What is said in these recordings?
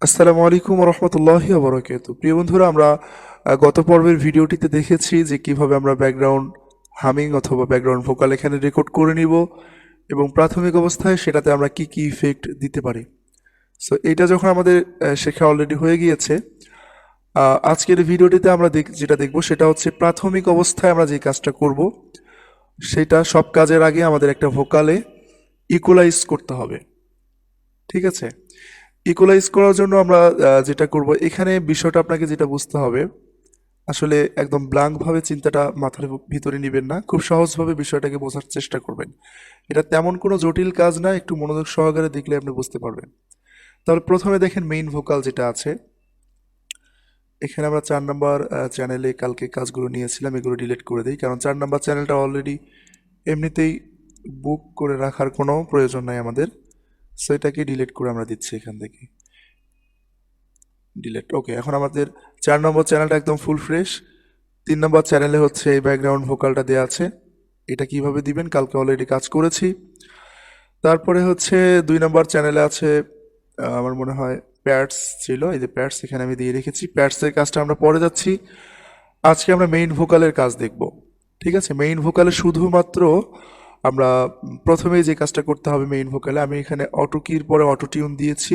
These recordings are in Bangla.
আসসালামু আলাইকুম রহমতুল্লাহি ওবরাকাতু। প্রিয় বন্ধুরা, আমরা গত পর্বের ভিডিওটিতে দেখেছি যে কিভাবে আমরা ব্যাকগ্রাউন্ড হামিং অথবা ব্যাকগ্রাউন্ড ভোকাল এখানে রেকর্ড করে নিব এবং প্রাথমিক অবস্থায় সেটাতে আমরা কি কি ইফেক্ট দিতে পারি। সো এটা যখন আমাদের শেখা অলরেডি হয়ে গিয়েছে, আজকের ভিডিওটিতে আমরা যেটা দেখব সেটা হচ্ছে প্রাথমিক অবস্থায় আমরা যে কাজটা করব সেটা সব কাজের আগে আমাদের একটা ভোকালে ইকুয়ালাইজ করতে হবে। ঠিক আছে? ইকুয়ালাইজ করার জন্য আমরা যেটা করব, এখানে বিষয়টা আপনাকে যেটা বুঝতে হবে, আসলে একদম ব্ল্যাঙ্ক ভাবে চিন্তাটা মাথার ভিতরে নেবেন না, খুব সহজভাবে বিষয়টাকে বোঝার চেষ্টা করবেন। এটা তেমন কোনো জটিল কাজ না, একটু মনোযোগ সহকারে দেখলে আপনি বুঝতে পারবেন। তাহলে প্রথমে দেখেন মেইন ভোকাল যেটা আছে, এখানে আমরা 4 নম্বর চ্যানেলে কালকে কাজগুলো নিয়েছিলাম, এগুলো ডিলিট করে দিই, কারণ 4 নম্বর চ্যানেলটা অলরেডি এমনিতেই বুক করে রাখার কোনো প্রয়োজন নাই আমাদের। সো এটাকে ডিলিট করে আমরা দিচ্ছি এখান থেকে, ডিলেট। ওকে, এখন আমাদের 4 নম্বর চ্যানেলটা একদম ফুল ফ্রেশ। 3 নম্বর চ্যানেলে হচ্ছে এই ব্যাকগ্রাউন্ড ভোকালটা দেওয়া আছে, এটা কিভাবে দিবেন কালকে অলরেডি কাজ করেছি। তারপরে হচ্ছে 2 নম্বর চ্যানেলে আছে আমার মনে হয় প্যাডস ছিল, এই যে প্যাডস এখানে আমি দিয়ে রেখেছি। প্যাডসের কাজটা আমরা পরে যাচ্ছি, আজকে আমরা মেইন ভোকালের কাজ দেখব। ঠিক আছে, মেইন ভোকালে শুধুমাত্র আমরা প্রথমেই যে কাজটা করতে হবে মেইন ভোকালে, আমি এখানে অটো কির পরে অটো টিউন দিয়েছি,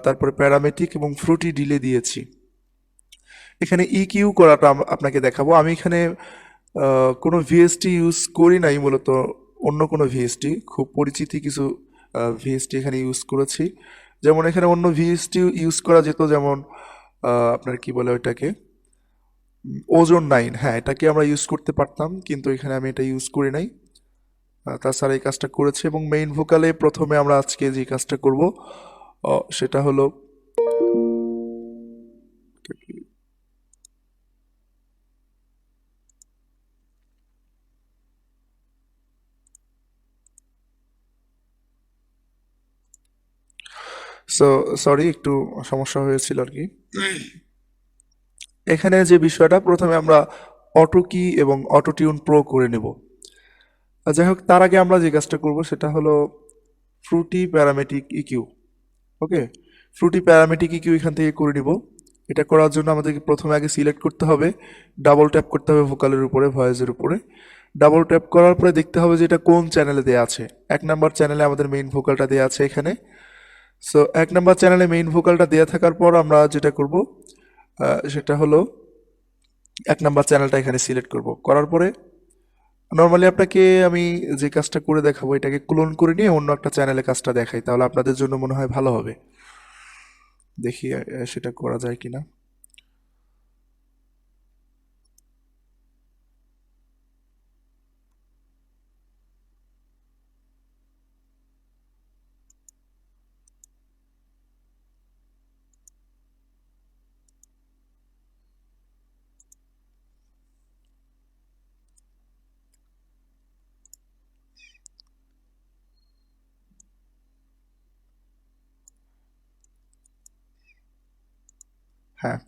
তারপরে প্যারামেটিক এবং ফ্রুটি ডিলে দিয়েছি। এখানে ইকিউ করাটা আপনাকে দেখাবো। আমি এখানে কোনো ভিএসটি ইউজ করি নাই, মূলত অন্য কোনো ভিএসটি, খুব পরিচিতি কিছু ভিএসটি এখানে ইউজ করেছি। যেমন এখানে অন্য ভিএসটি ইউজ করা যেত, যেমন আপনার কি বলে ওইটাকে, ওজন 9, হ্যাঁ এটাকে আমরা ইউজ করতে পারতাম, কিন্তু এখানে আমি এটা ইউজ করি নাই। তাছাড়া এই কাজটা করেছে। এবং মেইন ভোকালে প্রথমে আমরা আজকে যে কাজটা করব সেটা হলো, সো সরি, একটু সমস্যা হয়েছিল আর কি। এখানে যে বিষয়টা, প্রথমে আমরা অটো কি এবং অটো টিউন প্রো করে নেব। যাই হোক, তার আগে আমরা যে কাজটা করব সেটা হলো ফ্রুটি প্যারামেটিক ইকিউ। ওকে, ফ্রুটি প্যারামেটিক ইকিউ এখান থেকে করে নিব। এটা করার জন্য আমাদেরকে প্রথমে আগে সিলেক্ট করতে হবে, ডাবল ট্যাপ করতে হবে ভোকালের উপরে, ভয়েসের উপরে। ডাবল ট্যাপ করার পরে দেখতে হবে যে এটা কোন চ্যানেলে দেওয়া আছে। 1 নম্বর চ্যানেলে আমাদের মেইন ভোকালটা দেওয়া আছে এখানে। সো 1 নম্বর চ্যানেলে মেইন ভোকালটা দেওয়া থাকার পর আমরা যেটা করব সেটা হলো 1 নম্বর চ্যানেলটা এখানে সিলেক্ট করব। করার পরে নর্মালি আপনাকে আমি যে কাজটা করে দেখাবো, এটাকে ক্লোন করে নিয়ে অন্য একটা চ্যানেলে কাজটা দেখাই, তাহলে আপনাদের জন্য মনে হয় ভালো হবে। দেখি সেটা করা যায় কিনা। হ্যাঁ,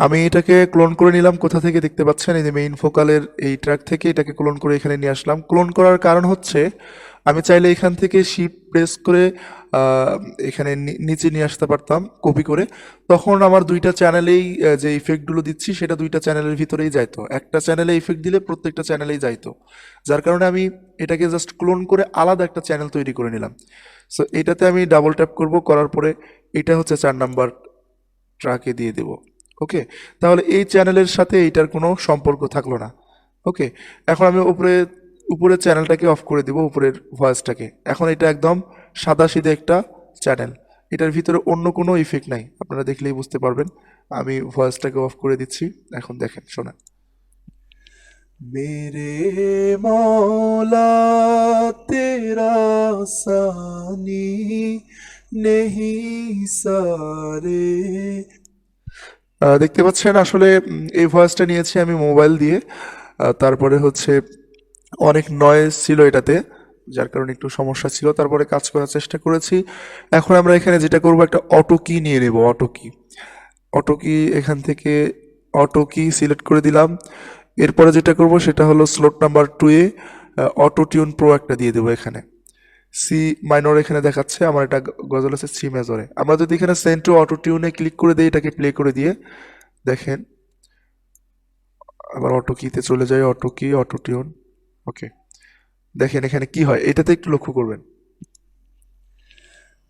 আমি এটাকে ক্লোন করে নিলাম। কোথা থেকে দেখতে পাচ্ছেন, এই যে মেইন ফোকালের এই ট্র্যাক থেকে এটাকে ক্লোন করে এখানে নিয়ে আসলাম। ক্লোন করার কারণ হচ্ছে আমি চাইলে এখান থেকে শিফট প্রেস করে আহ, এখানে নিচে নিয়ে আসতে পারতাম কপি করে। তখন আমার দুইটা চ্যানেলেই যে ইফেক্টগুলো দিচ্ছি সেটা দুইটা চ্যানেলের ভিতরেই যাইতো, একটা চ্যানেলে ইফেক্ট দিলে প্রত্যেকটা চ্যানেলেই যাইতো। যার কারণে আমি এটাকে জাস্ট ক্লোন করে আলাদা একটা চ্যানেল তৈরি করে নিলাম। সো এটাতে আমি ডাবল ট্যাপ করব, করার পরে এটা হচ্ছে 4 নাম্বার ট্রাকে দিয়ে দেব। ওকে, তাহলে এই চ্যানেলের সাথে এইটার কোনো সম্পর্ক থাকলো না। ওকে, এখন আমি উপরের চ্যানেলটাকে অফ করে দিব, উপরের ভয়েসটাকে। এখন এটা একদম সাদাসিধে একটা চ্যানেল, এটার ভিতরে অন্য কোনো ইফেক্ট নাই, আপনারা দেখলেই বুঝতে পারবেন। আমি ভয়েসটাকে অফ করে দিচ্ছি, এখন দেখেন, শোনেন। मेरे मौला तेरा सानी नहीं सारे। দেখতে পাচ্ছেন আসলে এই ভয়েসটা নিয়েছি আমি মোবাইল দিয়ে। তারপরে হচ্ছে অনেক নয়েজ ছিল এটাতে, যার কারণে একটু সমস্যা ছিল, তারপরে কাজ করার চেষ্টা করেছি। এখন আমরা এখানে যেটা করব, একটা অটো কি নিয়ে নেব। অটো কি, অটো কি এখান থেকে অটো কি সিলেক্ট করে দিলাম। এরপরে যেটা করব সেটা হলো স্লট নাম্বার 2 এ অটো টিউন প্রো একটা দিয়ে দেবো এখানে। সি মাইনর এখানে দেখাচ্ছে, আমার এটা গজল আছে সি মেজরে। আমরা যদি এখানে সেন্ড টু অটো টিউনে ক্লিক করে দিই, এটাকে প্লে করে দিয়ে দেখেন, আবার অটো কিতে চলে যায়, অটো কি, অটো টিউন। ওকে, দেখেন এখানে কি হয় এটাতে একটু লক্ষ্য করবেন।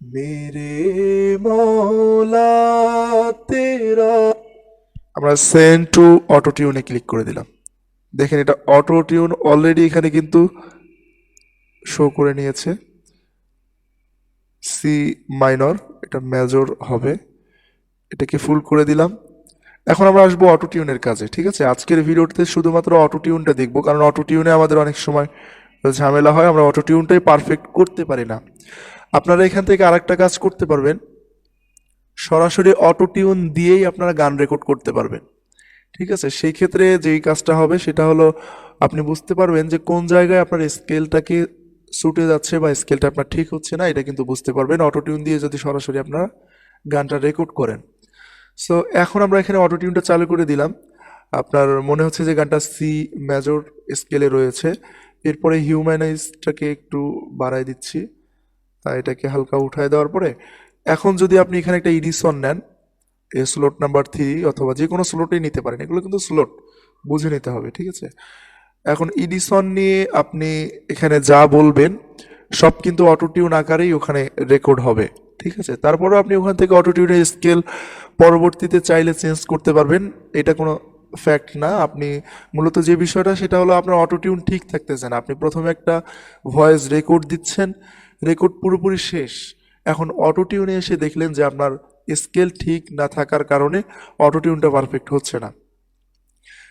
মেরে মৌলা তেরা, আমরা সেন্ড টু অটো টিউনে ক্লিক করে দিলাম। দেখেন এটা অটো টিউন অলরেডি এখানে কিন্তু শো করে নিয়েছে। সি মাইনর, এটা মেজর হবে, এটাকে ফুল করে দিলাম। এখন আমরা আসবো অটো টিউনের কাজে। ঠিক আছে, আজকের ভিডিওটিতে শুধুমাত্র অটো টিউনটা দেখবো, কারণ অটো টিউনে আমাদের অনেক সময় ঝামেলা হয়, আমরা অটো টিউনটাই পারফেক্ট করতে পারি না। আপনারা এখান থেকে আরেকটা কাজ করতে পারবেন, সরাসরি অটো টিউন দিয়েই আপনারা গান রেকর্ড করতে পারবেন। ঠিক আছে, সেই ক্ষেত্রে যেই কাজটা হবে সেটা হলো, আপনি বুঝতে পারবেন যে কোন জায়গায় আপনার স্কেলটাকে ছুটে যাচ্ছে বা স্কেলটা আপনার ঠিক হচ্ছে না, এটা কিন্তু বুঝতে পারবেন অটো টিউন দিয়ে যদি সরাসরি আপনারা গানটা রেকর্ড করেন। সো এখন আমরা এখানে অটো টিউনটা চালু করে দিলাম। আপনার মনে হচ্ছে যে গানটা সি মেজর স্কেলে রয়েছে। এরপরে হিউম্যানাইজটাকে একটু বাড়ায় দিচ্ছি, এটাকে হালকা উঠায় দেওয়ার পরে এখন যদি আপনি এখানে একটা ইডিসন নেন, স্লট নাম্বার 3 অথবা যে কোনো স্লটেই নিতে পারেন, এগুলো কিন্তু স্লট বুঝে নিতে হবে। ঠিক আছে, এখন ইডিসন নিয়ে আপনি এখানে যা বলবেন সব কিন্তু অটোটিউন আকারেই ওখানে রেকর্ড হবে। ঠিক আছে, তারপরেও আপনি ওখান থেকে অটোটিউনের স্কেল পরবর্তীতে চাইলে চেঞ্জ করতে পারবেন, এটা কোনো ফ্যাক্ট না। আপনি মূলত যে বিষয়টা সেটা হলো আপনার অটোটিউন ঠিক থাকতেছে না। আপনি প্রথমে একটা ভয়েস রেকর্ড দিচ্ছেন, রেকর্ড পুরোপুরি শেষ, এখন অটোটিউনে এসে দেখলেন যে আপনার স্কেল ঠিক না থাকার কারণে অটোটিউনটা পারফেক্ট হচ্ছে না।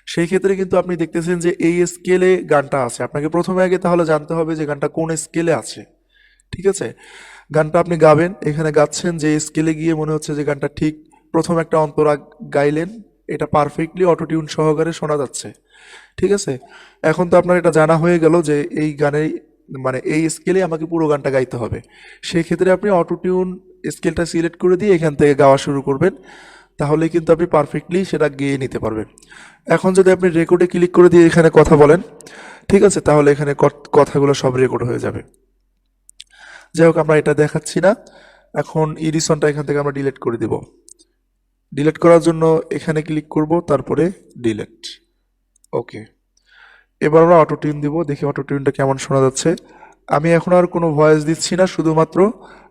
সেই ক্ষেত্রে কিন্তু আপনি দেখতেছেন যে এই স্কেলে গানটা আছে, আপনাকে প্রথমে আগে তাহলে জানতে হবে যে গানটা কোন স্কেলে আছে। ঠিক আছে, গানটা আপনি গাবেন, এখানে গাচ্ছেন যে স্কেলে গিয়ে মনে হচ্ছে যে গানটা ঠিক, প্রথম একটা অন্তরা গাইলেন, এটা পারফেক্টলি অটোটিউন সহকারে শোনা যাচ্ছে। ঠিক আছে, এখন তো আপনার এটা জানা হয়ে গেল যে এই গানে মানে এই স্কেলে আমাকে পুরো গানটা গাইতে হবে। সেই ক্ষেত্রে আপনি অটোটিউন স্কেলটা সিলেক্ট করে দিয়ে এখান থেকে গাওয়া শুরু করবেন, তাহলে কিন্তু আপনি পারফেক্টলি সেটা গেয়ে নিতে পারবেন। এখন যদি আপনি রেকর্ডে ক্লিক করে দিয়ে এখানে কথা বলেন, ঠিক আছে, তাহলে এখানে কথাগুলো সব রেকর্ড হয়ে যাবে। যাই হোক, আমরা এটা দেখাচ্ছি না। এখন ইডিসনটা এখান থেকে আমরা ডিলিট করে দিব। ডিলিট করার জন্য এখানে ক্লিক করব, তারপরে ডিলিট। ওকে, এবার আমরা অটো টিউন দিব, দেখি অটো টিউনটা কেমন শোনা যাচ্ছে। আমি এখন আর কোনো ভয়েস দিচ্ছি না, শুধুমাত্র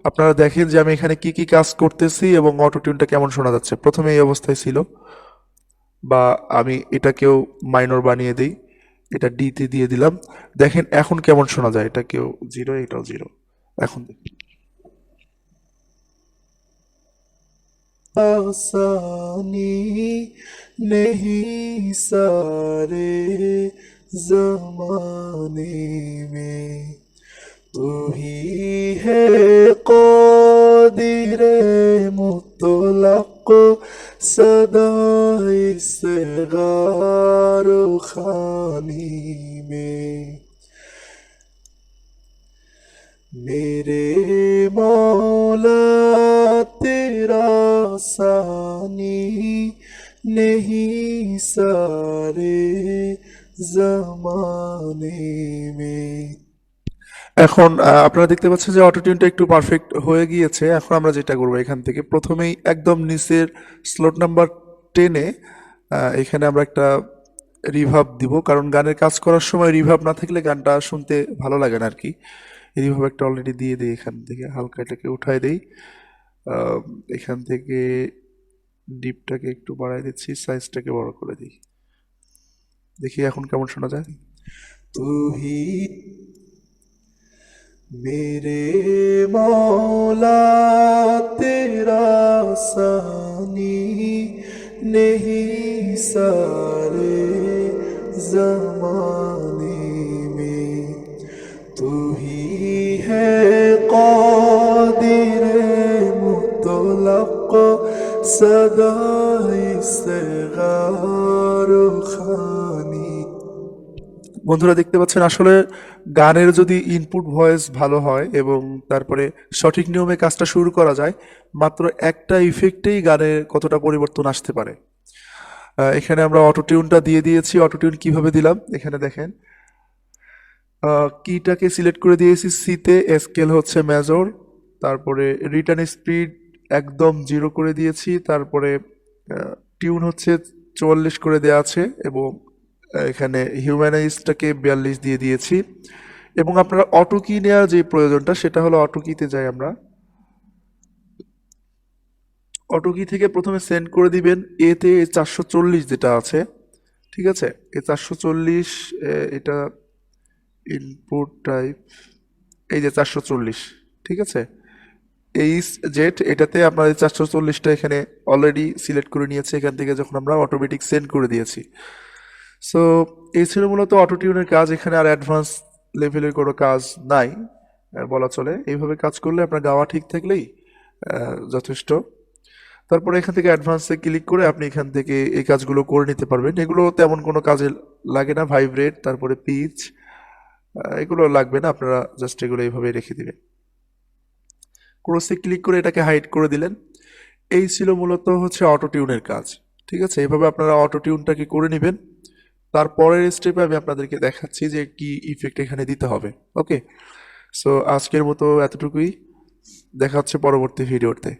আপনারা দেখেন যে আমি এখানে কি কি কাজ করতেছি এবং অটো টিউনটা কেমন শোনা যাচ্ছে। প্রথমে এই অবস্থায় ছিল, বা আমি এটাকেও মাইনর বানিয়ে দিই, এটা ডিতে দিয়ে দিলাম। দেখেন এখন কেমন শোনা যায়, এটাকেও 0, এটাও 0। এখন आसानी नहीं सारे जमाने में, तू ही है कादिर मुतलक सदा इस गारो खानी में, मेरे मौला तेरा सानी नहीं सारे जमाने में। এখন আপনারা দেখতে পাচ্ছেন যে অটোটিউনটা একটু পারফেক্ট হয়ে গিয়েছে। এখন আমরা যেটা করব, এখান থেকে প্রথমেই একদম নিচের স্লট নাম্বার 10-এ এখানে আমরা একটা রিভার্ব দিব, কারণ গানের কাজ করার সময় রিভার্ব না থাকলে গানটা শুনতে ভালো লাগে না আর কি। রিভার্ব একটা অলরেডি দিয়ে দিই, এখান থেকে হালকা এটাকে উঠায় দেই, আহ, এখান থেকে ডিপটাকে একটু বাড়াই দিচ্ছি, সাইজটাকে বড় করে দিই, দেখি এখন কেমন শোনা যায়। তুই मेरे मौला तेरा सानी नहीं सारे जमाने में, तू ही है कादिर मुतलक सदा इस गारो खानी। বন্ধুরা দেখতে পাচ্ছেন, আসলে গানের যদি ইনপুট ভয়েস ভালো হয় এবং তারপরে সঠিক নিয়মে কাজটা শুরু করা যায়, মাত্র একটা ইফেক্টেই গানের কতটা পরিবর্তন আসতে পারে। এখানে আমরা অটোটিউনটা দিয়ে দিয়েছি। অটোটিউন কিভাবে দিলাম এখানে দেখেন, কিটাকে সিলেক্ট করে দিয়েছি সিতে, স্কেল হচ্ছে মেজর, তারপরে রিটার্ন স্পিড একদম 0 করে দিয়েছি, তারপরে টিউন হচ্ছে 44 করে দেওয়া আছে, এবং এখানে হিউম্যানাইজটাকে 42 দিয়ে দিয়েছি। এবং আপনারা অটো কি নেওয়ার যে প্রয়োজনটা সেটা হলো অটো কিতে যাই আমরা। অটো কি থেকে প্রথমে সেন্ড করে দিবেন এতে 440 যেটা আছে, ঠিক আছে, এই 440, এটা ইনপুট টাইপ, এই যে 440, ঠিক আছে, এইচ জেড এটাতে আপনার 440টা এখানে অলরেডি সিলেক্ট করে নিয়েছে এখান থেকে যখন আমরা অটোমেটিক সেন্ড করে দিয়েছি। সো এই ছিল মূলত অটো টিউনের কাজ। এখানে আর অ্যাডভান্স লেভেলের কোনো কাজ নাই বলা চলে। এইভাবে কাজ করলে আপনার গাওয়া ঠিক থাকলেই যথেষ্ট। তারপরে এখান থেকে অ্যাডভান্সে ক্লিক করে আপনি এখান থেকে এই কাজগুলো করে নিতে পারবেন। এগুলো তেমন কোনো কাজে লাগে না, ভাইব্রেট তারপরে পিচ এগুলো লাগবে না, আপনারা জাস্ট এগুলো এইভাবে রেখে দিবেন। ক্রসে ক্লিক করে এটাকে হাইড করে দিলেন। এই ছিল মূলত হচ্ছে অটো টিউনের কাজ, ঠিক আছে। এইভাবে আপনারা অটো টিউনটাকে করে নেবেন। তারপরের স্টেপে আমি আপনাদেরকে দেখাচ্ছি যে কি ইফেক্ট এখানে দিতে হবে। ওকে, সো আজকের মতো এতটুকুই, দেখা হচ্ছে পরবর্তী ভিডিওতে।